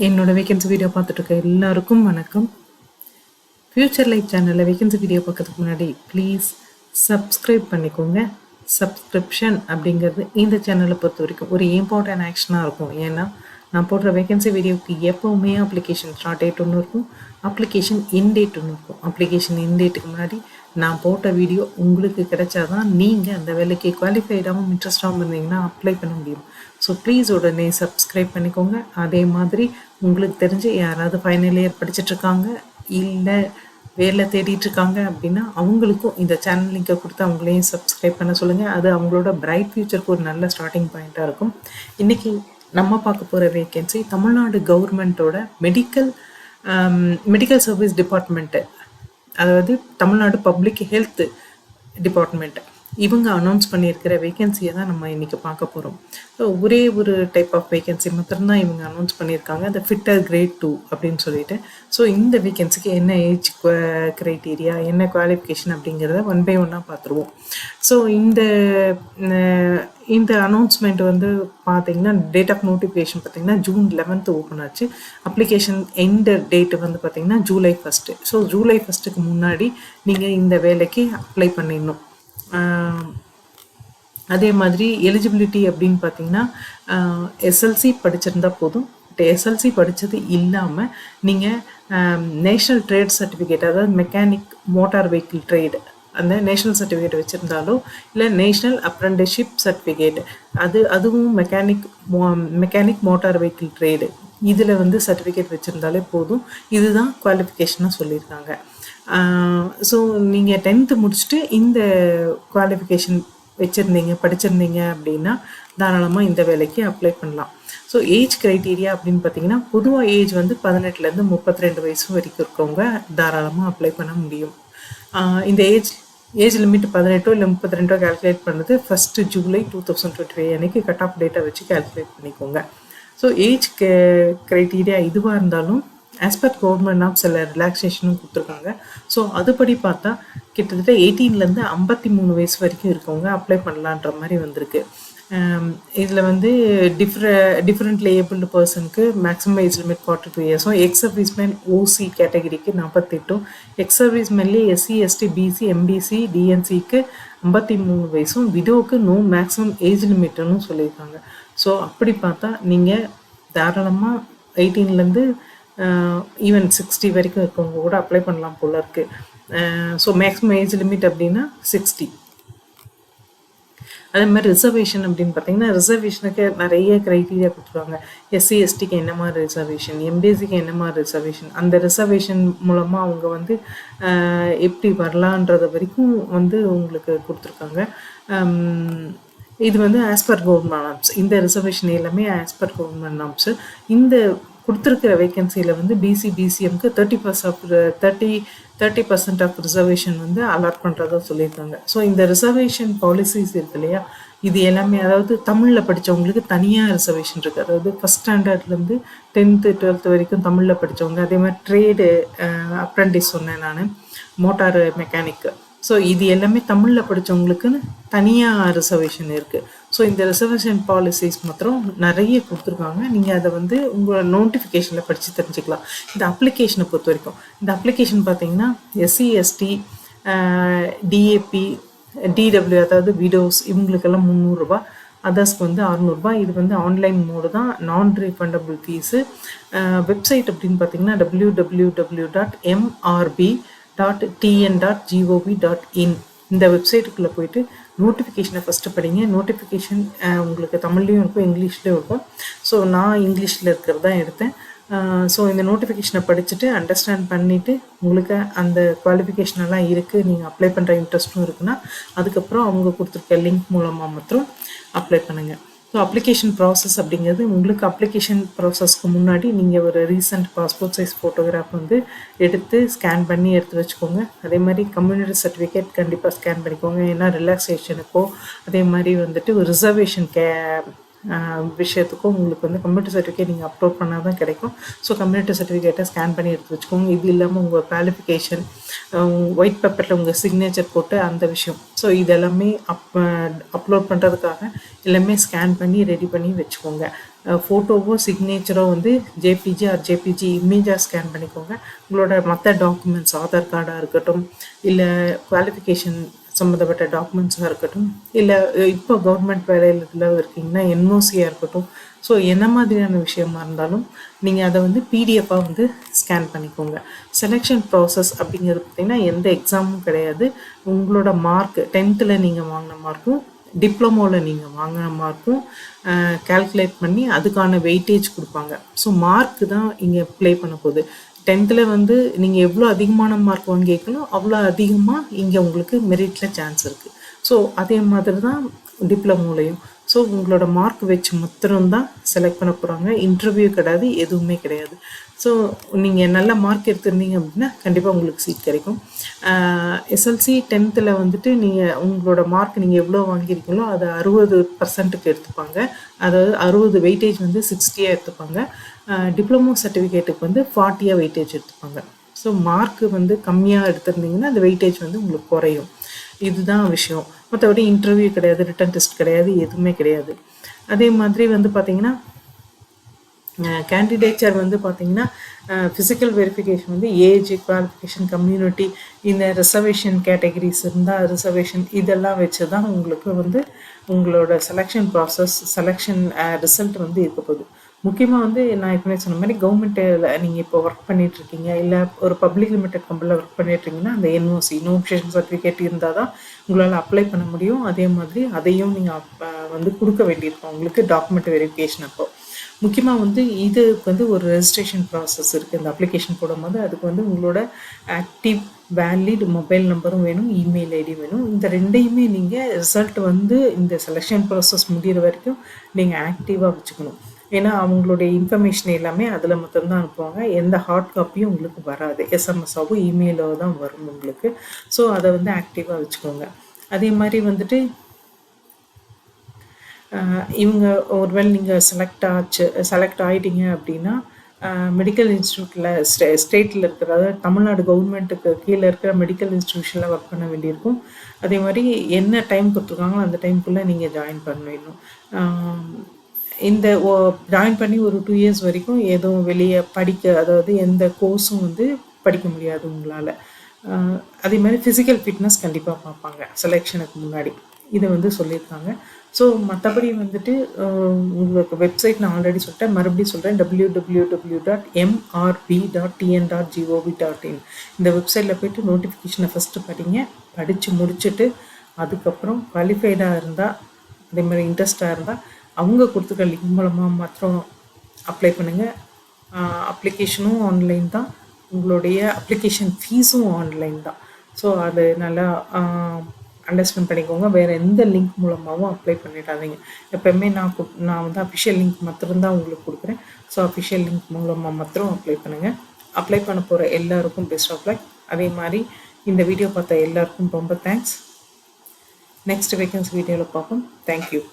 என்னோட vacancy video பார்த்துட்டு இருக்க எல்லாருக்கும் வணக்கம். ஃபியூச்சர் லைஃப் சேனலில் வேகன்சி வீடியோ பார்க்கறதுக்கு முன்னாடி ப்ளீஸ் சப்ஸ்கிரைப் பண்ணிக்கோங்க. சப்ஸ்கிரிப்ஷன் அப்படிங்கிறது இந்த சேனலை பொறுத்த வரைக்கும் ஒரு இம்பார்ட்டன்ட் ஆக்ஷனாக இருக்கும். ஏன்னா நான் போடுற வேகன்சி வீடியோவுக்கு எப்போவுமே அப்ளிகேஷன் ஸ்டார்ட் டேட் ஒன்று இருக்கும், அப்ளிகேஷன் இன் டேட் ஒன்று இருக்கும். அப்ளிகேஷன் இன் டேட்டுக்கு முன்னாடி நான் போட்ட வீடியோ உங்களுக்கு கிடைச்சாதான் நீங்கள் அந்த வேலைக்கு குவாலிஃபைடாகவும் இன்ட்ரெஸ்டாகவும் இருந்தீங்கன்னா அப்ளை பண்ண முடியும். ஸோ ப்ளீஸ் உடனே சப்ஸ்கிரைப் பண்ணிக்கோங்க. அதே மாதிரி உங்களுக்கு தெரிஞ்சு யாராவது ஃபைனல் இயர் படிச்சுட்ருக்காங்க இல்லை வேலை தேடிட்டுருக்காங்க அப்படின்னா அவங்களுக்கும் இந்த சேனல் லிங்கை கொடுத்து அவங்களையும் சப்ஸ்கிரைப் பண்ண சொல்லுங்கள். அது அவங்களோட பிரைட் ஃபியூச்சருக்கு ஒரு நல்ல ஸ்டார்டிங் பாயிண்ட்டாக இருக்கும். இன்றைக்கி நம்ம பார்க்க போகிற வேகன்சி தமிழ்நாடு கவர்மெண்ட்டோட மெடிக்கல் சர்வீஸ் டிபார்ட்மெண்ட்டு, அதாவது தமிழ்நாடு பப்ளிக் ஹெல்த் டிபார்ட்மெண்ட், இவங்க அனௌன்ஸ் பண்ணியிருக்கிற வேகன்சியை தான் நம்ம இன்றைக்கி பார்க்க போகிறோம். ஸோ ஒரே ஒரு டைப் ஆஃப் வேகன்சி மட்டும்தான் இவங்க அனௌன்ஸ் பண்ணியிருக்காங்க, அந்த ஃபிட்டர் கிரேட் 2 அப்படின்னு சொல்லிட்டு. ஸோ இந்த வேகன்சிக்கு என்ன ஏஜ் க்ரைட்டீரியா, என்ன குவாலிஃபிகேஷன் அப்படிங்கிறத ஒன் பை ஒன்னாக பார்த்துருவோம். ஸோ இந்த அனௌன்ஸ்மெண்ட் வந்து பார்த்தீங்கன்னா டேட் ஆஃப் நோட்டிஃபிகேஷன் பார்த்தீங்கன்னா June 11 ஓப்பன் ஆச்சு. அப்ளிகேஷன் எண்ட் டேட்டு வந்து பார்த்தீங்கன்னா July 1. ஸோ July 1க்கு முன்னாடி நீங்கள் இந்த வேலைக்கு அப்ளை பண்ணிடணும். அதே மாதிரி எலிஜிபிலிட்டி அப்படின்னு பார்த்தீங்கன்னா எஸ்எல்சி படிச்சிருந்தா போதும். எஸ்எல்சி படித்தது இல்லாமல் நீங்கள் நேஷ்னல் ட்ரேட் சர்டிஃபிகேட், அதாவது மெக்கானிக் மோட்டார் வெஹிக்கிள் ட்ரேடு, அந்த நேஷ்னல் சர்டிஃபிகேட் வச்சுருந்தாலோ இல்லை நேஷ்னல் அப்ரெண்டிஸ்ஷிப் சர்டிஃபிகேட், அதுவும் மெக்கானிக் மோட்டார் வெஹிக்கிள் ட்ரேடு, இதில் வந்து சர்டிஃபிகேட் வச்சுருந்தாலே போதும். இதுதான் குவாலிஃபிகேஷனாக சொல்லியிருக்காங்க. ஸோ நீங்கள் 10th முடிச்சுட்டு இந்த குவாலிஃபிகேஷன் படிச்சிருந்தீங்க அப்படின்னா தாராளமாக இந்த வேலைக்கு அப்ளை பண்ணலாம். ஸோ ஏஜ் க்ரைட்டீரியா அப்படின்னு பார்த்தீங்கன்னா பொதுவாக ஏஜ் வந்து 18லேருந்து 32 வயசு வரைக்கும் இருக்கவங்க தாராளமாக அப்ளை பண்ண முடியும். இந்த ஏஜ் லிமிட் 18 இல்லை 32 கால்குலேட் பண்ணுறது 1 July 2025 அன்றைக்கி கட் ஆஃப் டேட்டை வச்சு கால்குலேட் பண்ணிக்கோங்க. ஸோ ஏஜ் க்ரைட்டீரியா இதுவாக இருந்தாலும் ஆஸ் பர் கவர்மெண்ட் ஆஃப் சில ரிலாக்ஸேஷனும் கொடுத்துருக்காங்க. ஸோ அதுபடி பார்த்தா கிட்டத்தட்ட 18லேருந்து 53 வயசு வரைக்கும் இருக்கவங்க அப்ளை பண்ணலான்ற மாதிரி வந்திருக்கு. இதில் வந்து டிஃப்ரெண்ட் லேபிள்டு பர்சனுக்கு மேக்ஸிமம் ஏஜ் லிமிட் 42 இயர்ஸும், எக்ஸ் சர்வீஸ்மேன் ஓசி கேட்டகரிக்கு 48, எக்ஸ் சர்வீஸ்மேன்லேயே எஸ்சி எஸ்டி பிசி எம்பிசி டிஎன்சிக்கு 53 வயசும், விடோவுக்கு நோ மேக்ஸிமம் ஏஜ் லிமிட்டுன்னு சொல்லியிருக்காங்க. ஸோ அப்படி பார்த்தா நீங்கள் தாராளமாக 18லேருந்து ஈவன் 60 வரைக்கும் இருக்கவங்க கூட அப்ளை பண்ணலாம் போல இருக்குது. ஸோ மேக்ஸிமம் ஏஜ் லிமிட் அப்படின்னா 60. அதே மாதிரி ரிசர்வேஷன் அப்படின்னு பார்த்தீங்கன்னா ரிசர்வேஷனுக்கு நிறைய க்ரைட்டீரியா கொடுத்துருவாங்க. எஸ்சி எஸ்டிக்கு என்ன மாதிரி ரிசர்வேஷன், எம்பிசிக்கு என்ன மாதிரி ரிசர்வேஷன், அந்த ரிசர்வேஷன் மூலமாக அவங்க வந்து எப்படி வரலான்றது வரைக்கும் வந்து உங்களுக்கு கொடுத்துருக்காங்க. இது வந்து ஆஸ் பர் கவர்மெண்ட் நார்ம்ஸ். இந்த ரிசர்வேஷன் எல்லாமே ஆஸ் பர் கவர்மெண்ட் நார்ம்ஸு. இந்த கொடுத்துருக்கிற வேகன்சியில் வந்து பிசிஎம்க்கு 30% ஆஃப் ரிசர்வேஷன் வந்து அலாட் பண்ணுறதா சொல்லியிருக்காங்க. ஸோ இந்த ரிசர்வேஷன் பாலிசிஸ் இருக்கு இல்லையா, இது எல்லாமே அதாவது தமிழில் படித்தவங்களுக்கு தனியாக ரிசர்வேஷன் இருக்குது. அதாவது ஃபஸ்ட் ஸ்டாண்டர்ட்லேருந்து 10th 12th வரைக்கும் தமிழில் படித்தவங்க, அதே மாதிரி ட்ரேடு அப்ரெண்டிஸ் சொன்னேன் நான், மோட்டார் மெக்கானிக்கு, ஸோ இது எல்லாமே தமிழில் படித்தவங்களுக்குன்னு தனியாக ரிசர்வேஷன் இருக்குது. ஸோ இந்த ரிசர்வேஷன் பாலிசிஸ் மாத்திரம் நிறைய கொடுத்துருக்காங்க. நீங்கள் அதை வந்து உங்களோட நோட்டிஃபிகேஷனில் படித்து தெரிஞ்சுக்கலாம். இந்த அப்ளிகேஷனை பொறுத்த வரைக்கும் இந்த அப்ளிகேஷன் பார்த்தீங்கன்னா எஸ்சி எஸ்டி டிஏபி டிடபிள்யூ, அதாவது விடோஸ், இவங்களுக்கெல்லாம் 300 ரூபா, அதர்ஸ்க்கு வந்து 600 ரூபா. இது வந்து ஆன்லைன் மோடு தான், நான் ரீஃபண்டபிள் ஃபீஸு. வெப்சைட் அப்படின்னு பார்த்தீங்கன்னா www.mrb.tn.gov.in இந்த வெப்சைட்டுக்குள்ளே போயிட்டு நோட்டிஃபிகேஷனை ஃபஸ்ட்டு படிங்க. நோட்டிஃபிகேஷன் உங்களுக்கு தமிழ்லேயும் இருக்கும், இங்கிலீஷ்லேயும் இருக்கும். ஸோ நான் இங்கிலீஷில் இருக்கிறது தான் எடுத்தேன். ஸோ இந்த நோட்டிஃபிகேஷனை படிச்சுட்டு அண்டர்ஸ்டாண்ட் பண்ணிவிட்டு உங்களுக்கு அந்த குவாலிஃபிகேஷனெல்லாம் இருக்குது, நீங்கள் அப்ளை பண்ணுற இன்ட்ரெஸ்ட்டும் இருக்குன்னா அதுக்கப்புறம் அவங்க கொடுத்துருக்க லிங்க் மூலமாக மாத்திரம் அப்ளை பண்ணுங்கள். ஸோ அப்ளிகேஷன் ப்ராசஸ் அப்படிங்கிறது உங்களுக்கு அப்ளிகேஷன் ப்ராசஸ்க்கு முன்னாடி நீங்கள் ஒரு ரீசெண்ட் பாஸ்போர்ட் சைஸ் ஃபோட்டோகிராஃப் வந்து எடுத்து ஸ்கேன் பண்ணி எடுத்து வச்சுக்கோங்க. அதே மாதிரி கம்யூனிட்டி சர்டிஃபிகேட் கண்டிப்பாக ஸ்கேன் பண்ணிக்கோங்க. ஏன்னா ரிலாக்ஸேஷனுக்கோ அதே மாதிரி வந்துட்டு ஒரு ரிசர்வேஷன் விஷயத்துக்கும் உங்களுக்கு வந்து கம்யூனிட்டி சர்டிஃபிகேட் நீங்கள் அப்லோட் பண்ணால் தான் கிடைக்கும். ஸோ கம்யூனிட்டி சர்டிஃபிகேட்டை ஸ்கேன் பண்ணி எடுத்து வச்சுக்கோங்க. இது இல்லாமல் உங்கள் குவாலிஃபிகேஷன், ஒயிட் பேப்பரில் உங்கள் சிக்னேச்சர் போட்டு அந்த விஷயம், ஸோ இதெல்லாமே அப்லோட் பண்ணுறதுக்காக எல்லாமே ஸ்கேன் பண்ணி ரெடி பண்ணி வச்சுக்கோங்க. ஃபோட்டோவோ சிக்னேச்சரோ வந்து ஜேபிஜி ஆர் ஜேபிஜி இமேஜாக ஸ்கேன் பண்ணிக்கோங்க. உங்களோட மற்ற டாக்குமெண்ட்ஸ் ஆதார் கார்டாக இருக்கட்டும், இல்லை குவாலிஃபிகேஷன் சம்மந்தப்பட்ட டாக்குமெண்ட்ஸாக இருக்கட்டும், இல்லை இப்போ கவர்மெண்ட் வேலையில் இருக்கீங்கன்னா என்ஓசியாக இருக்கட்டும், ஸோ என்ன மாதிரியான விஷயமா இருந்தாலும் நீங்கள் அதை வந்து பிடிஎஃபாக வந்து ஸ்கேன் பண்ணிக்கோங்க. செலெக்ஷன் ப்ராசஸ் அப்படிங்கிறது பார்த்திங்கன்னா எந்த எக்ஸாமும் கிடையாது. உங்களோட மார்க் 10th நீங்கள் வாங்கின மார்க்கும் டிப்ளமோவில் நீங்கள் வாங்கின மார்க்கும் கால்குலேட் பண்ணி அதுக்கான வெயிட்டேஜ் கொடுப்பாங்க. ஸோ மார்க்கு தான் இங்கே ப்ளே பண்ண போகுது. 10th வந்து நீங்கள் எவ்வளோ அதிகமான மார்க் வாங்கிக்கணும் அவ்வளோ அதிகமாக இங்கே உங்களுக்கு மெரிட்டில் சான்ஸ் இருக்குது. ஸோ அதே மாதிரி தான் டிப்ளமோலையும். ஸோ உங்களோட மார்க் வச்சு மாத்திரம்தான் செலக்ட் பண்ண போகிறாங்க. இன்டர்வியூ கிடையாது, எதுவுமே கிடையாது. ஸோ நீங்கள் நல்ல மார்க் எடுத்திருந்தீங்க அப்படின்னா கண்டிப்பாக உங்களுக்கு சீட் கிடைக்கும். எஸ்எல்சி 10th வந்துட்டு நீங்கள் உங்களோட மார்க் நீங்கள் எவ்வளோ வாங்கியிருக்கீங்களோ அதை 60% எடுத்துப்பாங்க. அதாவது 60 வெயிட்டேஜ் வந்து 60 எடுத்துப்பாங்க. டிப்ளமோ சர்டிஃபிகேட்டுக்கு வந்து 40 வெயிட்டேஜ் எடுத்துப்பாங்க. ஸோ மார்க்கு வந்து கம்மியாக எடுத்திருந்தீங்கன்னா அந்த வெயிட்டேஜ் வந்து உங்களுக்கு குறையும். இதுதான் விஷயம். மற்றபடி இன்டர்வியூ கிடையாது, ரிட்டன் டெஸ்ட் கிடையாது, எதுவுமே கிடையாது. அதே மாதிரி வந்து பார்த்திங்கன்னா கேண்டிடேச்சர் வந்து பார்த்திங்கன்னா ஃபிசிக்கல் வெரிஃபிகேஷன் வந்து ஏஜ், குவாலிஃபிகேஷன், கம்யூனிட்டி, இந்த ரிசர்வேஷன் கேட்டகரிஸ் இருந்தால் ரிசர்வேஷன் இதெல்லாம் வச்சு தான் உங்களுக்கு வந்து உங்களோட செலெக்ஷன் ப்ராசஸ், செலெக்ஷன் ரிசல்ட் வந்து இருக்க போகுது. முக்கியமாக வந்து நான் ஏற்கனவே சொன்ன மாதிரி கவர்மெண்ட்டில் நீங்கள் இப்போ ஒர்க் பண்ணிகிட்ருக்கீங்க, இல்லை ஒரு பப்ளிக் லிமிடெட் கம்பெனியில் ஒர்க் பண்ணிட்டுருக்கீங்கன்னா அந்த என்ஓசி நோட்டிஃபிகேஷன் சர்டிஃபிகேட் இருந்தால் தான் உங்களால் அப்ளை பண்ண முடியும். அதே மாதிரி அதையும் நீங்கள் வந்து கொடுக்க வேண்டியிருக்கும் உங்களுக்கு டாக்குமெண்ட் வெரிஃபிகேஷன். அப்போ முக்கியமாக வந்து இதுக்கு வந்து ஒரு ரெஜிஸ்ட்ரேஷன் ப்ராசஸ் இருக்குது. இந்த அப்ளிகேஷன் போடும்போது அதுக்கு வந்து உங்களோட ஆக்டிவ் வேலிட் மொபைல் நம்பரும் வேணும், இமெயில் ஐடி வேணும். இந்த ரெண்டையுமே நீங்கள் ரிசல்ட் வந்து இந்த செலெக்ஷன் ப்ராசஸ் முடிகிற வரைக்கும் நீங்கள் ஆக்டிவாக வச்சுக்கணும். ஏன்னா அவங்களுடைய இன்ஃபர்மேஷன் எல்லாமே அதில் மட்டும்தான் அனுப்புவாங்க. எந்த ஹார்ட் காப்பியும் உங்களுக்கு வராது, எஸ்எம்எஸ்ஸாவோ இமெயிலோ தான் வரும் உங்களுக்கு. ஸோ அதை வந்து ஆக்டிவாக வச்சுக்கோங்க. அதே மாதிரி வந்துட்டு இவங்க ஒருவேளை நீங்கள் செலக்ட் ஆகிட்டீங்க அப்படின்னா மெடிக்கல் இன்ஸ்டியூட்டில் ஸ்டேட்டில் இருக்கிற, அதாவது தமிழ்நாடு கவர்மெண்ட்டுக்கு கீழே இருக்கிற மெடிக்கல் இன்ஸ்டியூஷனில் ஒர்க் பண்ண வேண்டியிருக்கும். அதே மாதிரி என்ன டைம் கொடுத்துருக்காங்களோ அந்த டைமுக்குள்ளே நீங்கள் ஜாயின் பண்ணிடணும். இந்த ஜாயின் பண்ணி ஒரு 2 years வரைக்கும் எதுவும் வெளியே படிக்க, அதாவது எந்த கோர்ஸும் வந்து படிக்க முடியாது உங்களால். அதே மாதிரி ஃபிசிக்கல் ஃபிட்னஸ் கண்டிப்பாக பார்ப்பாங்க செலெக்ஷனுக்கு முன்னாடி, இதை வந்து சொல்லியிருக்காங்க. ஸோ மற்றபடி வந்துட்டு உங்களுக்கு வெப்சைட் நான் ஆல்ரெடி சொல்லிட்டேன், மறுபடியும் சொல்கிறேன், www.mrb.tn.gov.in. இந்த வெப்சைட்டில் போய்ட்டு நோட்டிஃபிகேஷனை ஃபஸ்ட்டு படிங்க. படித்து முடிச்சுட்டு அதுக்கப்புறம் குவாலிஃபைடாக இருந்தால், அதே மாதிரி இன்ட்ரெஸ்டாக இருந்தால் அவங்க கொடுத்துருக்க லிங்க் மூலமாக மாத்திரம் அப்ளை பண்ணுங்கள். அப்ளிகேஷனும் ஆன்லைன் தான், உங்களுடைய அப்ளிகேஷன் ஃபீஸும் ஆன்லைன் தான். ஸோ அது நல்லா அண்டர்ஸ்டாண்ட் பண்ணிக்கோங்க. வேறு எந்த லிங்க் மூலமாகவும் அப்ளை பண்ணிடாதீங்க. எப்போயுமே நான் வந்து அஃபிஷியல் லிங்க் மாத்திரம்தான் உங்களுக்கு கொடுக்குறேன். ஸோ அஃபிஷியல் லிங்க் மூலமாக மாத்திரம் அப்ளை பண்ணுங்கள். அப்ளை பண்ண போகிற எல்லாருக்கும் பெஸ்ட் ஆஃப் லக். அதே மாதிரி இந்த வீடியோ பார்த்த எல்லாருக்கும் ரொம்ப தேங்க்ஸ். நெக்ஸ்ட் வேகன்சி வீடியோவில் பார்ப்போம். தேங்க்யூ.